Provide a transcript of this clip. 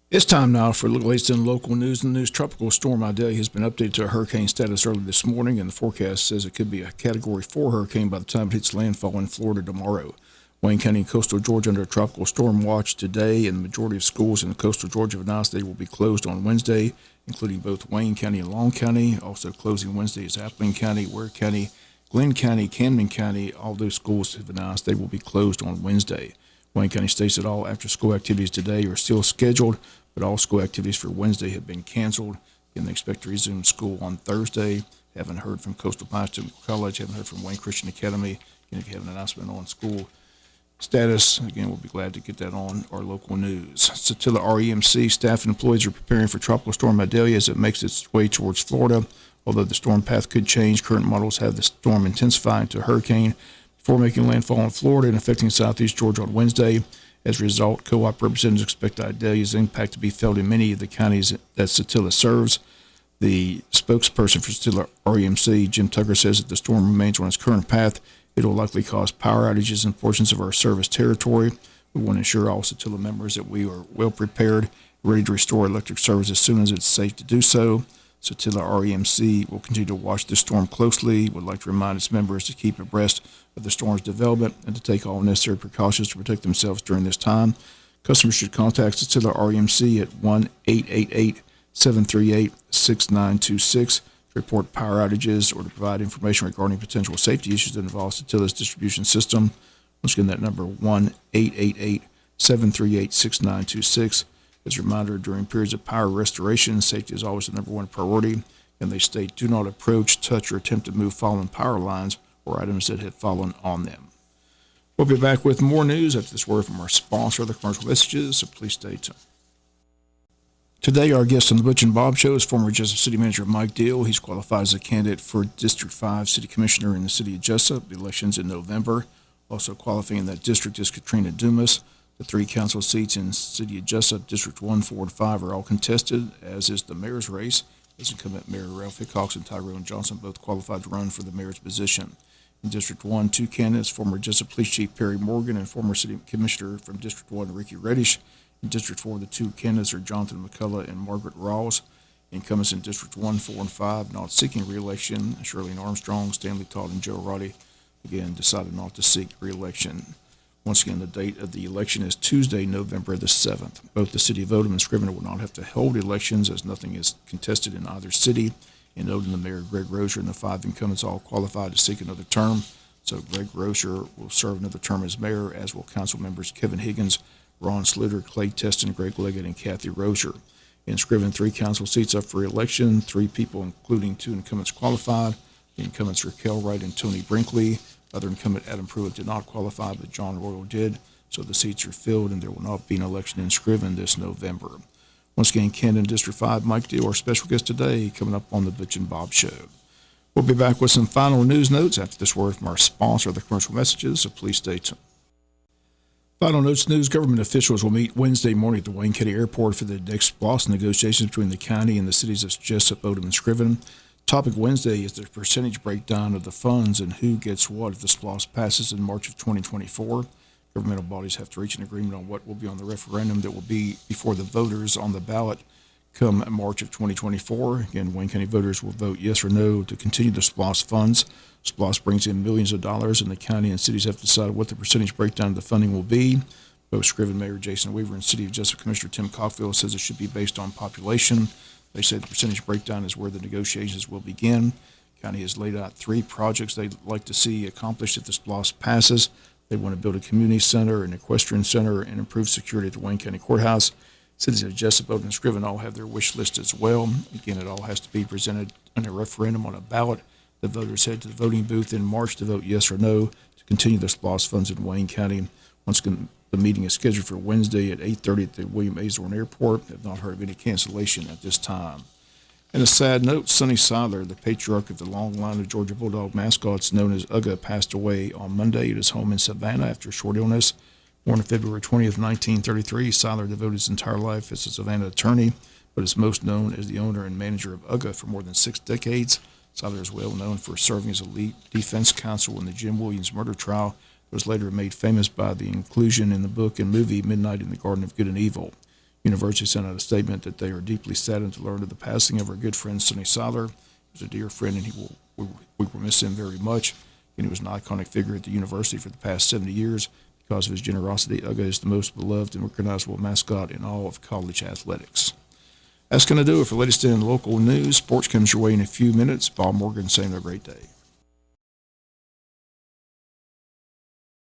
It's time now for the latest in local news. The news Tropical Storm Idalia has been updated to a hurricane status early this morning, and the forecast says it could be a Category 4 hurricane by the time it hits landfall in Florida tomorrow. Wayne County and coastal Georgia under a tropical storm watch today, and the majority of schools in the coastal Georgia of announced they will be closed on Wednesday, including both Wayne County and Long County. Also closing Wednesday is Appling County, Ware County, Glenn County, Camden County. All those schools have announced they will be closed on Wednesday. Wayne County states that all after-school activities today are still scheduled, but all school activities for Wednesday have been canceled. Again, they expect to resume school on Thursday. Haven't heard from Coastal Pines Technical College. Haven't heard from Wayne Christian Academy. Again, if you have an announcement on school status, again, we'll be glad to get that on our local news. Satilla REMC staff and employees are preparing for Tropical Storm Idalia as it makes its way towards Florida. Although the storm path could change, current models have the storm intensify into a hurricane before making landfall in Florida and affecting southeast Georgia on Wednesday. As a result, co-op representatives expect Idalia's impact to be felt in many of the counties that Satilla serves. The spokesperson for Satilla REMC, Jim Tucker, says that the storm remains on its current path. It will likely cause power outages in portions of our service territory. We want to ensure all Satilla members that we are well prepared, ready to restore electric service as soon as it's safe to do so. Satilla REMC will continue to watch the storm closely. Would like to remind its members to keep abreast of the storm's development and to take all necessary precautions to protect themselves during this time. Customers should contact Satilla REMC at 1-888-738-6926 to report power outages or to provide information regarding potential safety issues that involve Satilla's distribution system. Once again, that number 1-888-738-6926. As a reminder, during periods of power restoration, safety is always the number one priority, and they state do not approach, touch, or attempt to move fallen power lines or items that have fallen on them. We'll be back with more news after this word from our sponsor, the commercial messages, so please stay tuned. Today, our guest on the Butch and Bob Show is former Jesup City Manager Mike Deal. He's qualified as a candidate for District 5 City Commissioner in the city of Jesup. The election's in November. Also qualifying in that district is Katrina Dumas. The three council seats in the city of Jesup, District 1, 4, and 5 are all contested, as is the mayor's race. As incumbent Mayor Ralph Hickox and Tyrone Johnson both qualified to run for the mayor's position. In District 1, two candidates, former Jesup Police Chief Perry Morgan and former City Commissioner from District 1, Ricky Reddish. In District 4, the two candidates are Jonathan McCullough and Margaret Rawls. Incumbents in District 1, 4, and 5 not seeking re-election, Shirley Armstrong, Stanley Todd, and Joe Roddy, again, decided not to seek re-election. Once again, the date of the election is Tuesday, November the 7th. Both the city of Odom and Scrivener will not have to hold elections as nothing is contested in either city. In Odom, the mayor, Greg Rozier, and the five incumbents all qualified to seek another term. So Greg Rozier will serve another term as mayor, as will council members Kevin Higgins, Ron Sluter, Clay Teston, Greg Leggett, and Kathy Rozier. In Scrivener, three council seats up for election. Three people, including two incumbents, qualified. The incumbents are Kel Wright and Tony Brinkley. Other incumbent Adam Pruitt did not qualify, but John Royal did. So the seats are filled, and there will not be an election in Scriven this November. Once again, Camden District 5, Mike Deal, our special guest today, coming up on the Butch and Bob Show. We'll be back with some final news notes after this word from our sponsor, the commercial messages, so please stay tuned. Final notes news, government officials will meet Wednesday morning at the Wayne County Airport for the next SPLOST negotiations between the county and the cities of Jesup, Odom, and Scriven. Topic Wednesday is the percentage breakdown of the funds and who gets what if the SPLOST passes in March of 2024. Governmental bodies have to reach an agreement on what will be on the referendum that will be before the voters on the ballot come March of 2024. Again, Wayne County voters will vote yes or no to continue the SPLOST funds. SPLOST brings in millions of dollars, and the county and cities have to decide what the percentage breakdown of the funding will be. Both Scriven Mayor Jason Weaver and City of Jesup Commissioner Tim Cockfield says it should be based on population. They say the percentage breakdown is where the negotiations will begin. County has laid out three projects they'd like to see accomplished if the SPLOST passes. They want to build a community center, an equestrian center, and improve security at the Wayne County Courthouse. Cities of Jesup, Odom, and Scriven all have their wish list as well. Again, it all has to be presented in a referendum on a ballot. The voters head to the voting booth in March to vote yes or no to continue the SPLOST funds in Wayne County. Once again, the meeting is scheduled for Wednesday at 8:30 at the William Azorn Airport. Have not heard of any cancellation at this time. And a sad note, Sonny Seiler, the patriarch of the long line of Georgia Bulldog mascots known as Ugga, passed away on Monday at his home in Savannah after a short illness. Born on February 20th, 1933, Seiler devoted his entire life as a Savannah attorney, but is most known as the owner and manager of Ugga for more than 6 decades. Seiler is well known for serving as a lead defense counsel in the Jim Williams murder trial that was later made famous by the inclusion in the book and movie Midnight in the Garden of Good and Evil. University sent out a statement that they are deeply saddened to learn of the passing of our good friend Sonny Seiler. He was a dear friend, and we will miss him very much. And he was an iconic figure at the university for the past 70 years. Because of his generosity, UGA is the most beloved and recognizable mascot in all of college athletics. That's going to do it for latest in local news. Sports comes your way in a few minutes. Bob Morgan saying a great day.